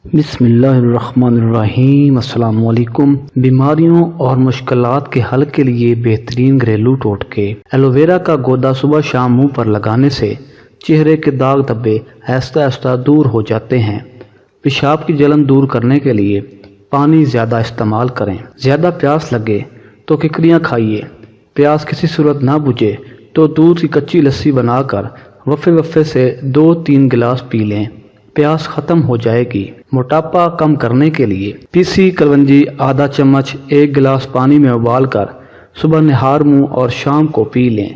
بسم اللہ الرحمن الرحیم۔ السلام علیکم۔ بیماریوں اور مشکلات کے حل کے لیے بہترین گھریلو ٹوٹکے۔ ایلو ویرا کا گودا صبح شام منہ پر لگانے سے چہرے کے داغ دھبے آہستہ آہستہ دور ہو جاتے ہیں۔ پیشاب کی جلن دور کرنے کے لیے پانی زیادہ استعمال کریں۔ زیادہ پیاس لگے تو ککڑیاں کھائیے۔ پیاس کسی صورت نہ بجھے تو دودھ کی کچی لسی بنا کر وقفے سے 2-3 گلاس پی لیں، پیاس ختم ہو جائے گی۔ موٹاپا کم کرنے کے لیے پیسی کلونجی آدھا چمچ 1 گلاس پانی میں ابال کر صبح نہار منہ اور شام کو پی لیں۔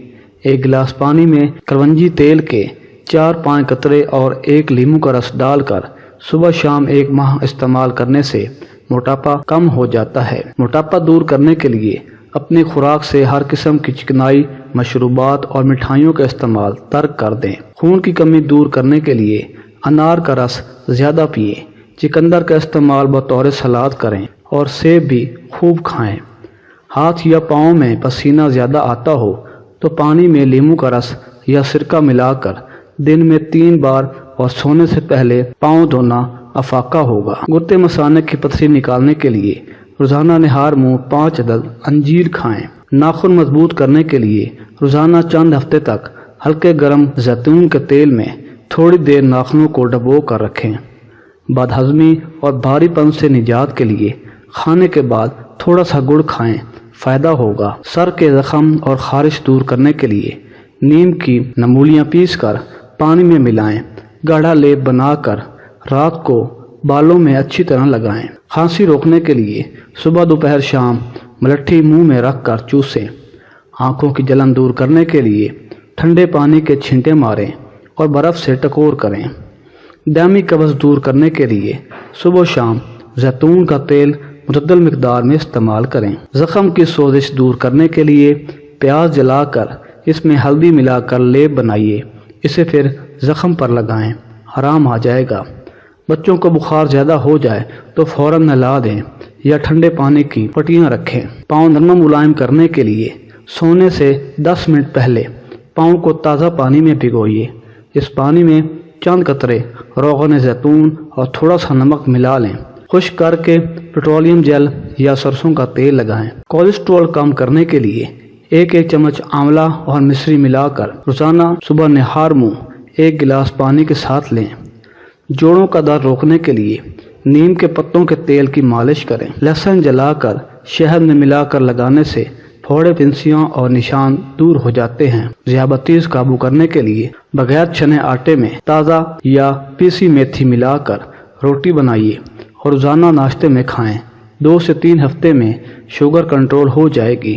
1 گلاس پانی میں کلونجی تیل کے 4-5 قطرے اور 1 لیموں کا رس ڈال کر صبح شام 1 ماہ استعمال کرنے سے موٹاپا کم ہو جاتا ہے۔ موٹاپا دور کرنے کے لیے اپنی خوراک سے ہر قسم کی چکنائی، مشروبات اور مٹھائیوں کا استعمال ترک کر دیں۔ خون کی کمی دور کرنے کے لیے انار کا رس زیادہ پئیں، چقندر کا استعمال بطور سلاد کریں اور سیب بھی خوب کھائیں۔ ہاتھ یا پاؤں میں پسینہ زیادہ آتا ہو تو پانی میں لیموں کا رس یا سرکہ ملا کر دن میں 3 بار اور سونے سے پہلے پاؤں دھونا افاقہ ہوگا۔ گردے مثانے کی پتھری نکالنے کے لیے روزانہ نہار منہ 5 عدد انجیر کھائیں۔ ناخن مضبوط کرنے کے لیے روزانہ چند ہفتے تک ہلکے گرم زیتون کے تیل میں تھوڑی دیر ناخنوں کو ڈبو کر رکھیں۔ بد ہضمی اور بھاری پن سے نجات کے لیے کھانے کے بعد تھوڑا سا گڑ کھائیں، فائدہ ہوگا۔ سر کے زخم اور خارش دور کرنے کے لیے نیم کی نمولیاں پیس کر پانی میں ملائیں، گاڑھا لیپ بنا کر رات کو بالوں میں اچھی طرح لگائیں۔ کھانسی روکنے کے لیے صبح دوپہر شام ملٹھی منہ میں رکھ کر چوسیں۔ آنکھوں کی جلن دور کرنے کے لیے ٹھنڈے پانی کے چھینٹے ماریں اور برف سے ٹکور کریں۔ دائمی قبض دور کرنے کے لیے صبح و شام زیتون کا تیل متعدل مقدار میں استعمال کریں۔ زخم کی سوزش دور کرنے کے لیے پیاز جلا کر اس میں ہلدی ملا کر لیپ بنائیے، اسے پھر زخم پر لگائیں، آرام آ جائے گا۔ بچوں کو بخار زیادہ ہو جائے تو فوراً نہلا دیں یا ٹھنڈے پانی کی پٹیاں رکھیں۔ پاؤں نرم و ملائم کرنے کے لیے سونے سے 10 منٹ پہلے پاؤں کو تازہ پانی میں بھگوئیے۔ اس پانی میں چند قطرے روغن زیتون اور تھوڑا سا نمک ملا لیں، خشک کر کے پیٹرولیم جیل یا سرسوں کا تیل لگائیں۔ کولیسٹرول کم کرنے کے لیے 1 چمچ آملہ اور مصری ملا کر روزانہ صبح نہار منہ 1 گلاس پانی کے ساتھ لیں۔ جوڑوں کا درد روکنے کے لیے نیم کے پتوں کے تیل کی مالش کریں۔ لہسن جلا کر شہد میں ملا کر لگانے سے پھوڑے، پنسیاں اور نشان دور ہو جاتے ہیں۔ ذیابیطس قابو کرنے کے لیے بغیر چھنے آٹے میں تازہ یا پیسی میتھی ملا کر روٹی بنائیے اور روزانہ ناشتے میں کھائیں۔ 2 سے 3 ہفتے میں شوگر کنٹرول ہو جائے گی۔